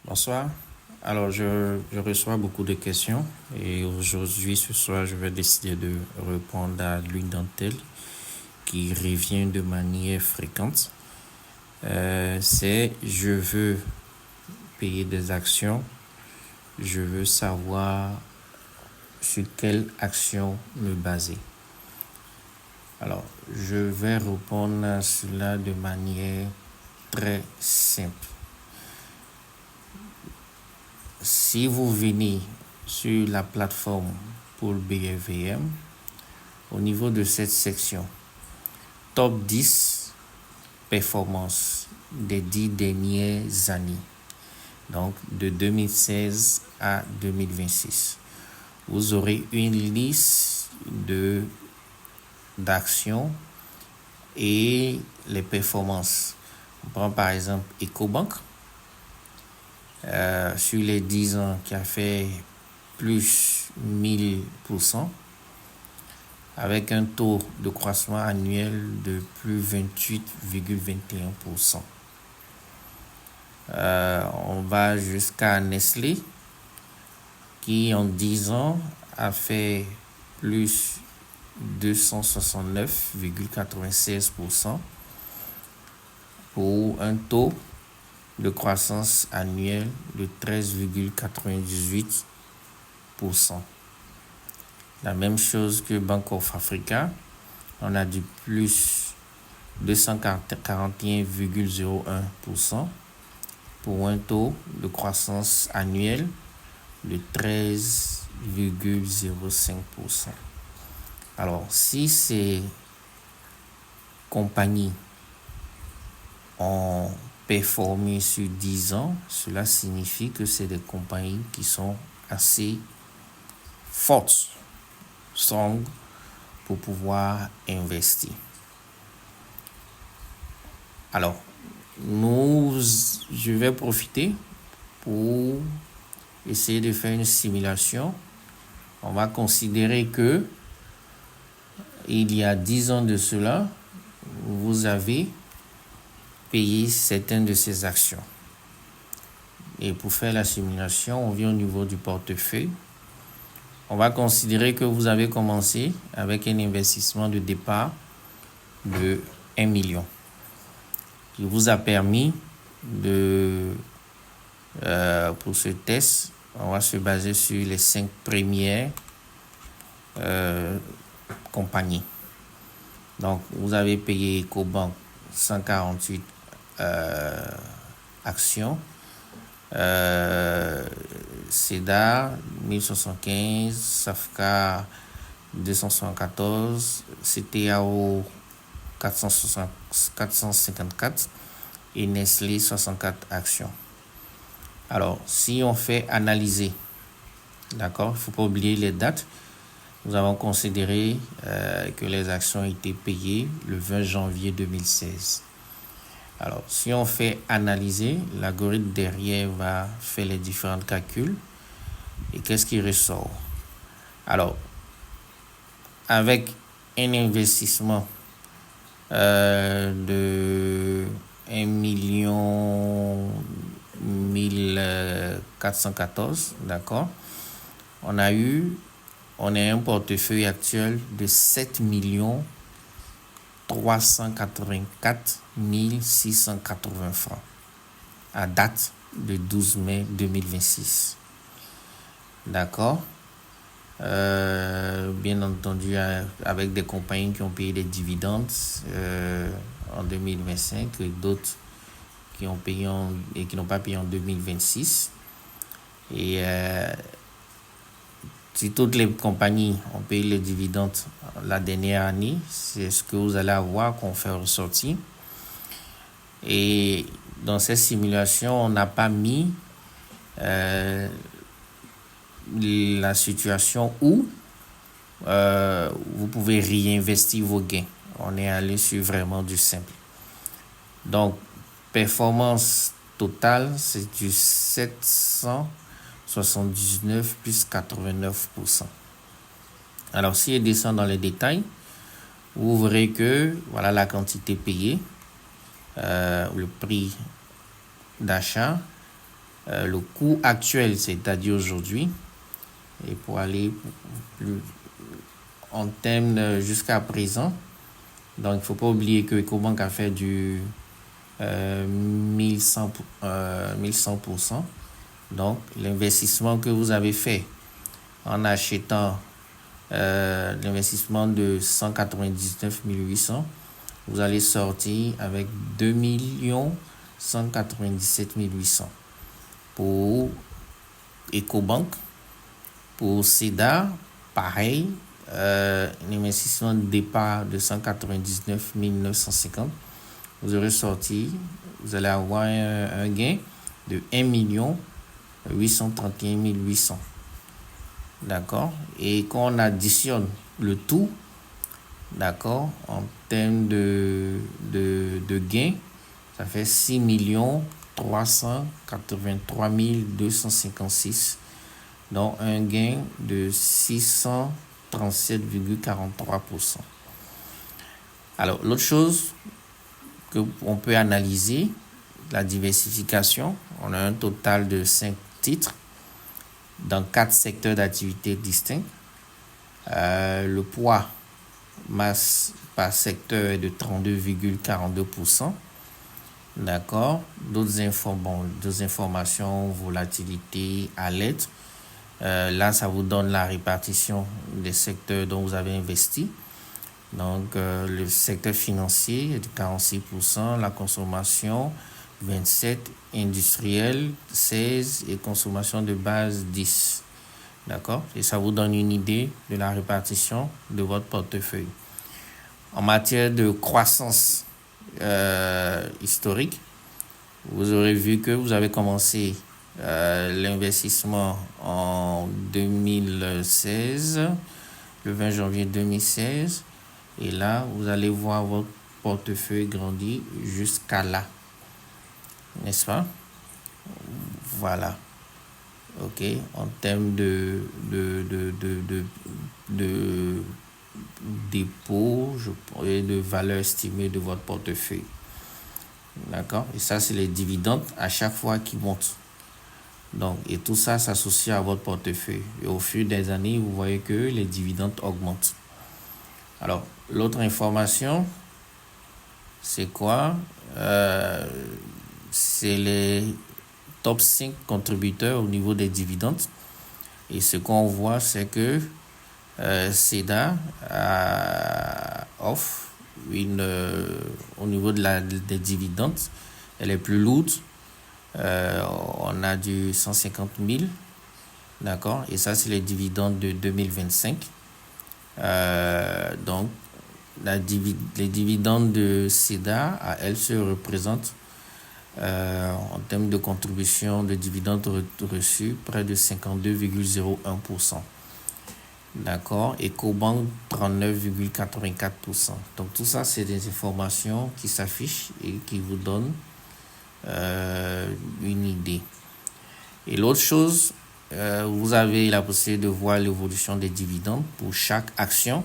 Bonsoir. Alors, je reçois beaucoup de questions et aujourd'hui, ce soir, je vais décider de répondre à l'une d'entre elles qui revient de manière fréquente. C'est je veux payer des actions, je veux savoir sur quelle action me baser. Alors, je vais répondre à cela de manière très simple. Si vous venez sur la plateforme pour le BFVM, au niveau de cette section, top 10 performances des 10 dernières années, donc de 2016 à 2026, vous aurez une liste d'actions et les performances. On prend par exemple EcoBank. Sur les 10 ans qui a fait plus 1000%, avec un taux de croissance annuel de plus 28,21%. On va jusqu'à Nestlé, qui en 10 ans a fait plus 269,96% pour un taux de croissance annuelle de 13,98%. La même chose que Bank of Africa, on a du plus 241,01% pour un taux de croissance annuelle de 13,05%. Alors, si ces compagnies ont performé sur 10 ans, cela signifie que c'est des compagnies qui sont assez fortes, strong, pour pouvoir investir. Alors, je vais profiter pour essayer de faire une simulation. On va considérer que il y a 10 ans de cela, vous avez payé certaines de ces actions. Et pour faire la simulation, on vient au niveau du portefeuille. On va considérer que vous avez commencé avec un investissement de départ de 1 million. Qui vous a permis pour ce test, on va se baser sur les 5 premières compagnies. Donc, vous avez payé EcoBank 148 actions, Cedar 1075, Safka 274, CTAO 454 et Nestlé 64 actions. Alors, si on fait analyser, d'accord, il ne faut pas oublier les dates. Nous avons considéré que les actions ont été payées le 20 janvier 2016. Alors, si on fait analyser, l'algorithme derrière va faire les différents calculs. Et qu'est-ce qui ressort? Alors, avec un investissement de 1 million 1414, d'accord, on a un portefeuille actuel de 7 384 680 francs à date de 12 mai 2026. D'accord. Bien entendu, avec des compagnies qui ont payé des dividendes en 2025 et d'autres qui ont payé et qui n'ont pas payé en 2026. Et si toutes les compagnies ont payé les dividendes la dernière année, c'est ce que vous allez avoir qu'on fait ressortir. Et dans cette simulation, on n'a pas mis la situation où vous pouvez réinvestir vos gains. On est allé sur vraiment du simple. Donc, performance totale, c'est du 779 plus 89%. Alors, si on descend dans les détails, vous verrez que voilà la quantité payée, le prix d'achat, le cours actuel, c'est-à-dire aujourd'hui, et pour aller plus en termes jusqu'à présent. Donc, il ne faut pas oublier que EcoBank a fait du 1100%. Donc, l'investissement que vous avez fait en achetant l'investissement de 199 800, vous allez sortir avec 2 197 800 pour EcoBank. Pour SEDA, pareil, l'investissement de départ de 199 950, vous aurez sorti, vous allez avoir un gain de 1 831 800. D'accord? Et quand on additionne le tout, d'accord, en termes de gain, ça fait 6 383 256, donc un gain de 637,43%. Alors, l'autre chose qu'on peut analyser, la diversification. On a un total de 5 titres dans 4 secteurs d'activité distincts. Le poids masse par secteur est de 32,42%. D'accord. D'autres informations, volatilité à l'aide. Là, ça vous donne la répartition des secteurs dont vous avez investi. Donc, le secteur financier est de 46%, la consommation 27%, industriel 16% et consommation de base 10%. D'accord? Et ça vous donne une idée de la répartition de votre portefeuille. En matière de croissance historique, vous aurez vu que vous avez commencé l'investissement en 2016, le 20 janvier 2016. Et là, vous allez voir votre portefeuille grandir jusqu'à là. N'est-ce pas? Voilà. OK. En termes de dépôt et de valeur estimée de votre portefeuille. D'accord? Et ça, c'est les dividendes à chaque fois qu'ils montent. Donc, et tout ça s'associe à votre portefeuille. Et au fil des années, vous voyez que les dividendes augmentent. Alors, l'autre information, c'est quoi? C'est les top 5 contributeurs au niveau des dividendes. Et ce qu'on voit, c'est que SEDA offre au niveau des dividendes, elle est plus lourde. On a du 150 000. D'accord? Et ça, c'est les dividendes de 2025. Donc, les dividendes de SEDA, à elles se représentent en termes de contribution de dividendes reçus, près de 52,01%. D'accord? EcoBank, 39,84%. Donc, tout ça, c'est des informations qui s'affichent et qui vous donnent une idée. Et l'autre chose, vous avez la possibilité de voir l'évolution des dividendes pour chaque action.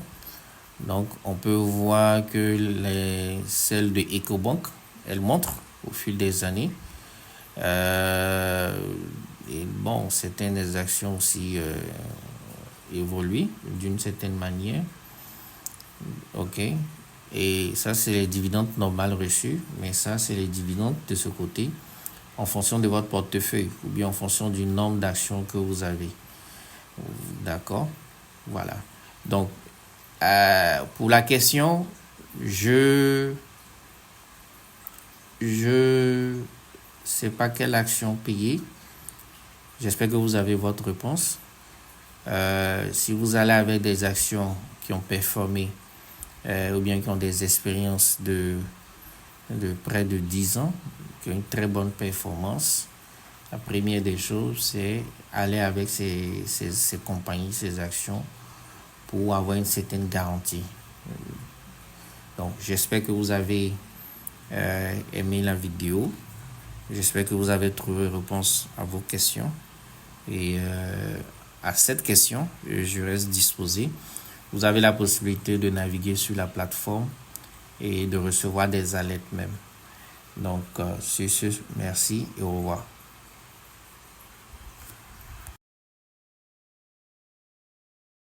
Donc, on peut voir que celles de EcoBank, elles montrent au fil des années. Et bon, certaines des actions aussi évoluent d'une certaine manière. OK. Et ça, c'est les dividendes normales reçus. Mais ça, c'est les dividendes de ce côté en fonction de votre portefeuille ou bien en fonction du nombre d'actions que vous avez. D'accord? Voilà. Donc, pour la question, je sais pas quelle action payer. J'espère que vous avez votre réponse. Si vous allez avec des actions qui ont performé ou bien qui ont des expériences de près de 10 ans, qui ont une très bonne performance, la première des choses, c'est aller avec ces compagnies, ces actions pour avoir une certaine garantie. Donc, j'espère que vous avez aimé la vidéo. J'espère que vous avez trouvé réponse à vos questions. Et à cette question, je reste disposé. Vous avez la possibilité de naviguer sur la plateforme et de recevoir des alertes même. Donc, sur ce, merci et au revoir.